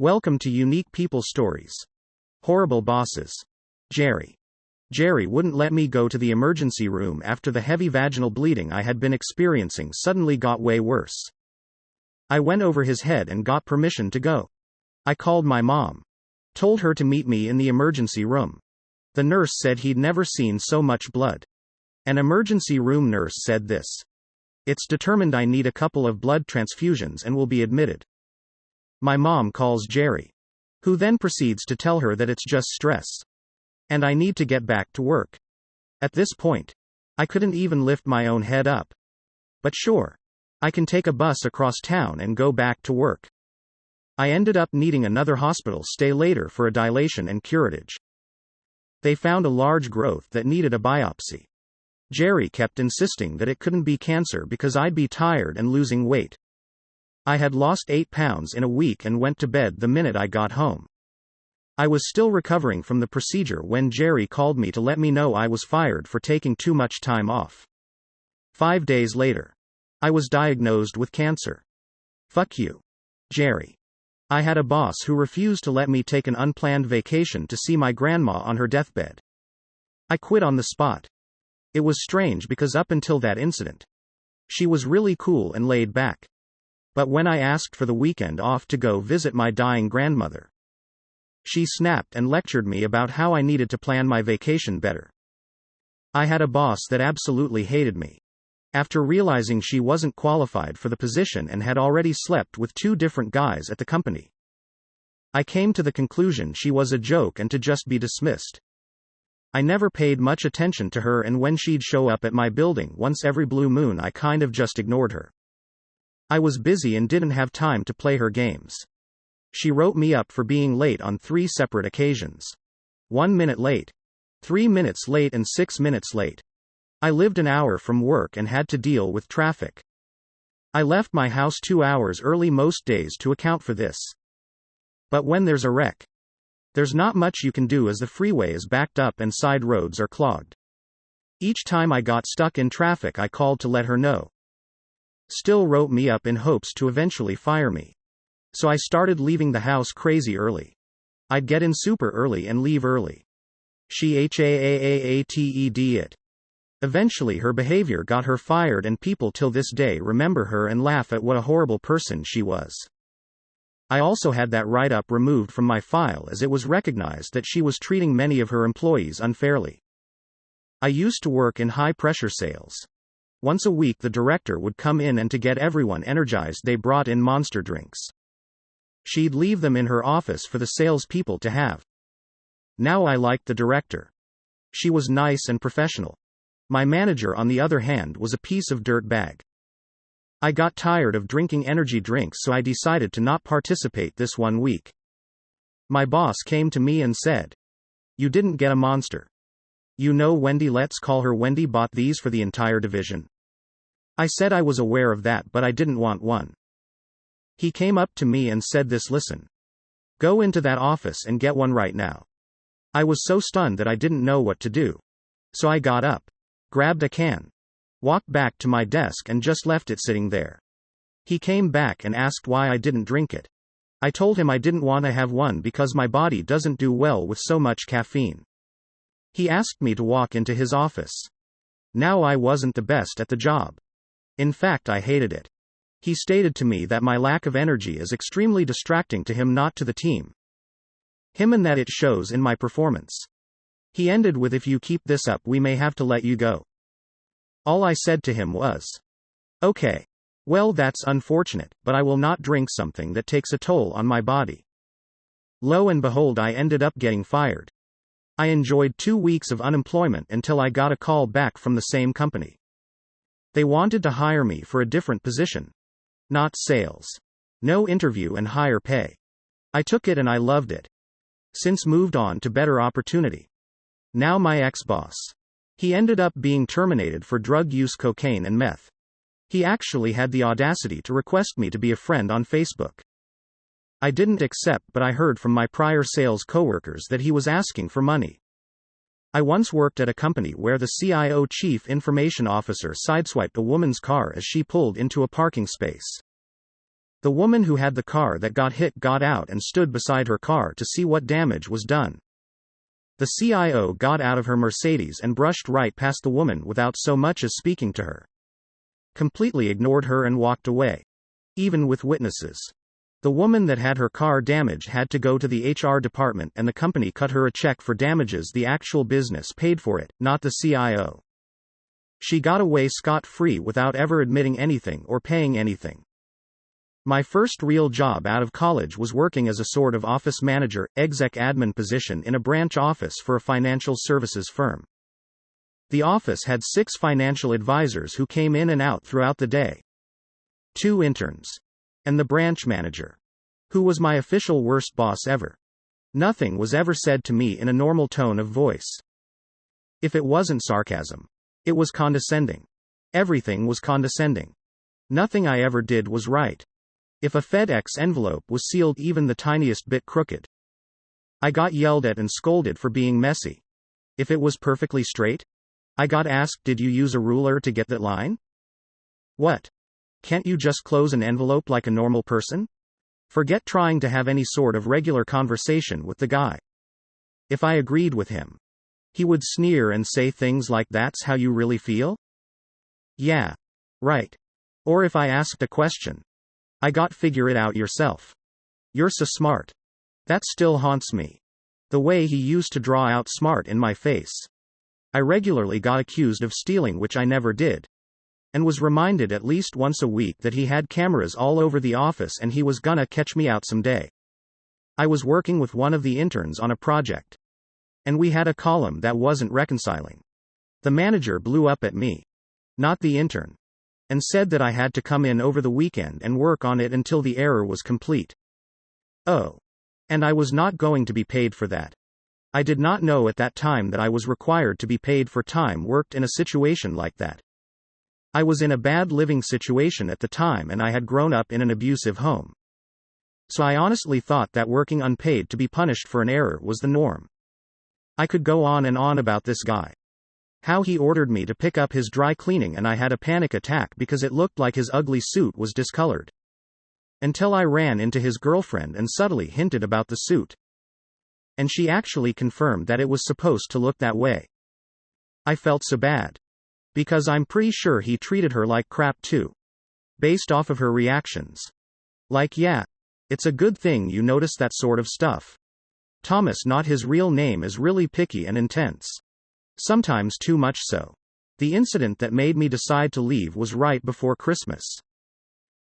Welcome to Unique People Stories. Horrible Bosses. Jerry. Jerry wouldn't let me go to the emergency room after the heavy vaginal bleeding I had been experiencing suddenly got way worse. I went over his head and got permission to go. I called my mom. Told her to meet me in the emergency room. The nurse said he'd never seen so much blood. An emergency room nurse said this. It's determined I need a couple of blood transfusions and will be admitted. My mom calls Jerry, who then proceeds to tell her that it's just stress. And I need to get back to work. At this point, I couldn't even lift my own head up. But sure, I can take a bus across town and go back to work. I ended up needing another hospital stay later for a dilation and curettage. They found a large growth that needed a biopsy. Jerry kept insisting that it couldn't be cancer because I'd be tired and losing weight. I had lost 8 pounds in a week and went to bed the minute I got home. I was still recovering from the procedure when Jerry called me to let me know I was fired for taking too much time off. 5 days later, I was diagnosed with cancer. Fuck you, Jerry. I had a boss who refused to let me take an unplanned vacation to see my grandma on her deathbed. I quit on the spot. It was strange because up until that incident, she was really cool and laid back. But when I asked for the weekend off to go visit my dying grandmother, she snapped and lectured me about how I needed to plan my vacation better. I had a boss that absolutely hated me. After realizing she wasn't qualified for the position and had already slept with 2 different guys at the company, I came to the conclusion she was a joke and to just be dismissed. I never paid much attention to her, and when she'd show up at my building once every blue moon, I kind of just ignored her. I was busy and didn't have time to play her games. She wrote me up for being late on 3 separate occasions. 1 minute late, 3 minutes late, and 6 minutes late. I lived an hour from work and had to deal with traffic. I left my house 2 hours early most days to account for this. But when there's a wreck, there's not much you can do as the freeway is backed up and side roads are clogged. Each time I got stuck in traffic, I called to let her know. Still wrote me up in hopes to eventually fire me. So I started leaving the house crazy early. I'd get in super early and leave early. She haated it. Eventually her behavior got her fired, and people till this day remember her and laugh at what a horrible person she was. I also had that write-up removed from my file as it was recognized that she was treating many of her employees unfairly. I used to work in high-pressure sales. Once a week the director would come in, and to get everyone energized they brought in Monster drinks. She'd leave them in her office for the salespeople to have. Now I liked the director. She was nice and professional. My manager, on the other hand, was a piece of dirt bag. I got tired of drinking energy drinks, so I decided to not participate this 1 week. My boss came to me and said, "You didn't get a Monster. You know Wendy, let's call her Wendy, bought these for the entire division." I said I was aware of that, but I didn't want one. He came up to me and said this, "Listen. Go into that office and get one right now." I was so stunned that I didn't know what to do. So I got up, grabbed a can, walked back to my desk and just left it sitting there. He came back and asked why I didn't drink it. I told him I didn't want to have one because my body doesn't do well with so much caffeine. He asked me to walk into his office. Now I wasn't the best at the job. In fact, I hated it. He stated to me that my lack of energy is extremely distracting to him, not to the team. And that it shows in my performance. He ended with, "If you keep this up, we may have to let you go." All I said to him was, "Okay. Well, that's unfortunate, but I will not drink something that takes a toll on my body." Lo and behold, I ended up getting fired. I enjoyed 2 weeks of unemployment until I got a call back from the same company. They wanted to hire me for a different position. Not sales. No interview and higher pay. I took it and I loved it. Since moved on to better opportunity. Now my ex-boss. He ended up being terminated for drug use, cocaine and meth. He actually had the audacity to request me to be a friend on Facebook. I didn't accept, but I heard from my prior sales coworkers that he was asking for money. I once worked at a company where the CIO, Chief Information Officer, sideswiped a woman's car as she pulled into a parking space. The woman who had the car that got hit got out and stood beside her car to see what damage was done. The CIO got out of her Mercedes and brushed right past the woman without so much as speaking to her. Completely ignored her and walked away. Even with witnesses. The woman that had her car damaged had to go to the HR department and the company cut her a check for damages. The actual business paid for it, not the CIO. She got away scot-free without ever admitting anything or paying anything. My first real job out of college was working as a sort of office manager, exec admin position in a branch office for a financial services firm. The office had 6 financial advisors who came in and out throughout the day. 2 interns. And the branch manager. Who was my official worst boss ever. Nothing was ever said to me in a normal tone of voice. If it wasn't sarcasm, it was condescending. Everything was condescending. Nothing I ever did was right. If a FedEx envelope was sealed even the tiniest bit crooked, I got yelled at and scolded for being messy. If it was perfectly straight, I got asked, did you use a ruler to get that line? What? Can't you just close an envelope like a normal person? Forget trying to have any sort of regular conversation with the guy. If I agreed with him, he would sneer and say things like, that's how you really feel? Yeah. Right. Or if I asked a question, I got, figure it out yourself. You're so smart. That still haunts me. The way he used to draw out smart in my face. I regularly got accused of stealing, which I never did. And was reminded at least once a week that he had cameras all over the office and he was gonna catch me out someday. I was working with one of the interns on a project. And we had a column that wasn't reconciling. The manager blew up at me. Not the intern. And said that I had to come in over the weekend and work on it until the error was complete. Oh. And I was not going to be paid for that. I did not know at that time that I was required to be paid for time worked in a situation like that. I was in a bad living situation at the time and I had grown up in an abusive home. So I honestly thought that working unpaid to be punished for an error was the norm. I could go on and on about this guy. How he ordered me to pick up his dry cleaning and I had a panic attack because it looked like his ugly suit was discolored. Until I ran into his girlfriend and subtly hinted about the suit. And she actually confirmed that it was supposed to look that way. I felt so bad. Because I'm pretty sure he treated her like crap too. Based off of her reactions. Like, yeah. It's a good thing you notice that sort of stuff. Thomas, not his real name, is really picky and intense. Sometimes too much so. The incident that made me decide to leave was right before Christmas.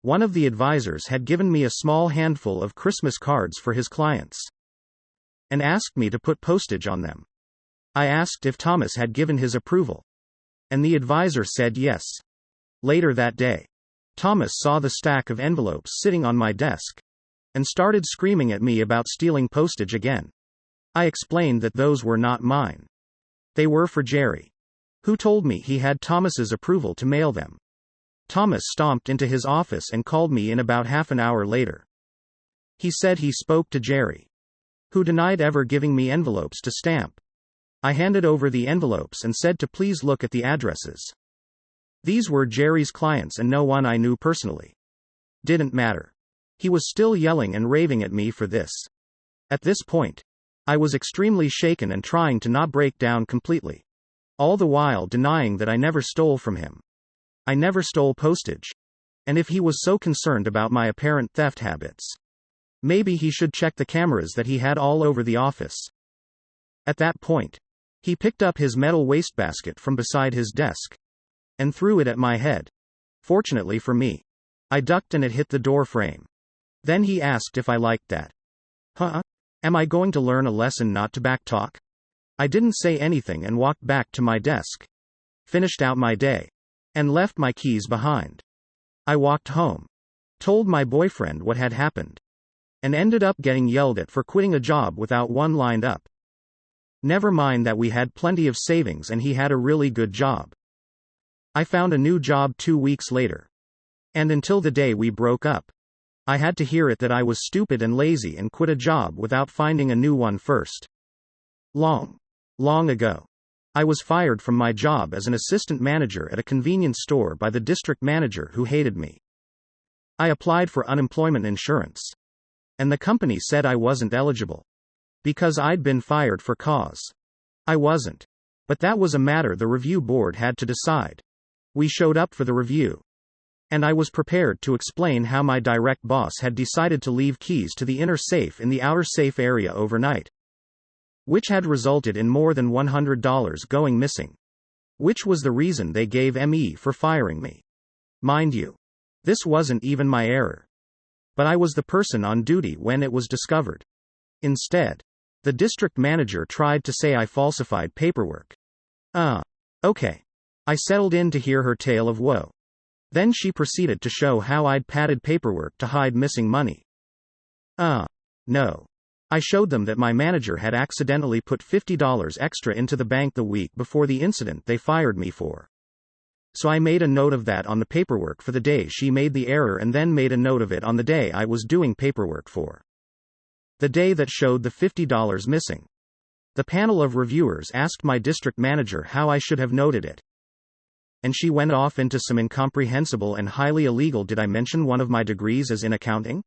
One of the advisors had given me a small handful of Christmas cards for his clients. And asked me to put postage on them. I asked if Thomas had given his approval. And the advisor said yes. Later that day, Thomas saw the stack of envelopes sitting on my desk. And started screaming at me about stealing postage again. I explained that those were not mine. They were for Jerry. Who told me he had Thomas's approval to mail them. Thomas stomped into his office and called me in about half an hour later. He said he spoke to Jerry. Who denied ever giving me envelopes to stamp. I handed over the envelopes and said to please look at the addresses. These were Jerry's clients and no one I knew personally. Didn't matter. He was still yelling and raving at me for this. At this point, I was extremely shaken and trying to not break down completely. All the while denying that I never stole from him. I never stole postage. And if he was so concerned about my apparent theft habits, maybe he should check the cameras that he had all over the office. At that point, he picked up his metal wastebasket from beside his desk and threw it at my head. Fortunately for me, I ducked and it hit the door frame. Then he asked if I liked that. Huh? Am I going to learn a lesson not to backtalk? I didn't say anything and walked back to my desk. Finished out my day. And left my keys behind. I walked home. Told my boyfriend what had happened. And ended up getting yelled at for quitting a job without one lined up. Never mind that we had plenty of savings and he had a really good job. I found a new job 2 weeks later. And until the day we broke up, I had to hear it that I was stupid and lazy and quit a job without finding a new one first. Long ago, I was fired from my job as an assistant manager at a convenience store by the district manager who hated me. I applied for unemployment insurance. And the company said I wasn't eligible. Because I'd been fired for cause. I wasn't. But that was a matter the review board had to decide. We showed up for the review. And I was prepared to explain how my direct boss had decided to leave keys to the inner safe in the outer safe area overnight. Which had resulted in more than $100 going missing. Which was the reason they gave me for firing me. Mind you, this wasn't even my error. But I was the person on duty when it was discovered. Instead, the district manager tried to say I falsified paperwork. Okay. I settled in to hear her tale of woe. Then she proceeded to show how I'd padded paperwork to hide missing money. No. I showed them that my manager had accidentally put $50 extra into the bank the week before the incident they fired me for. So I made a note of that on the paperwork for the day she made the error and then made a note of it on the day I was doing paperwork for. The day that showed the $50 missing. The panel of reviewers asked my district manager how I should have noted it. And she went off into some incomprehensible and highly illegal, did I mention one of my degrees as in accounting?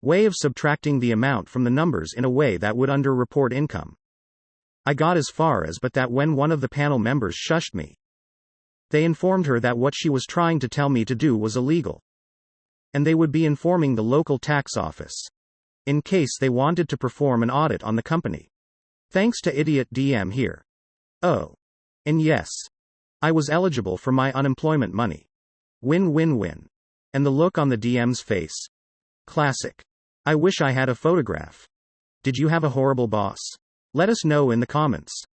Way of subtracting the amount from the numbers in a way that would underreport income. I got as far as but that when one of the panel members shushed me. They informed her that what she was trying to tell me to do was illegal. And they would be informing the local tax office. In case they wanted to perform an audit on the company. Thanks to idiot DM here. Oh. And yes. I was eligible for my unemployment money. Win-win-win. And the look on the DM's face. Classic. I wish I had a photograph. Did you have a horrible boss? Let us know in the comments.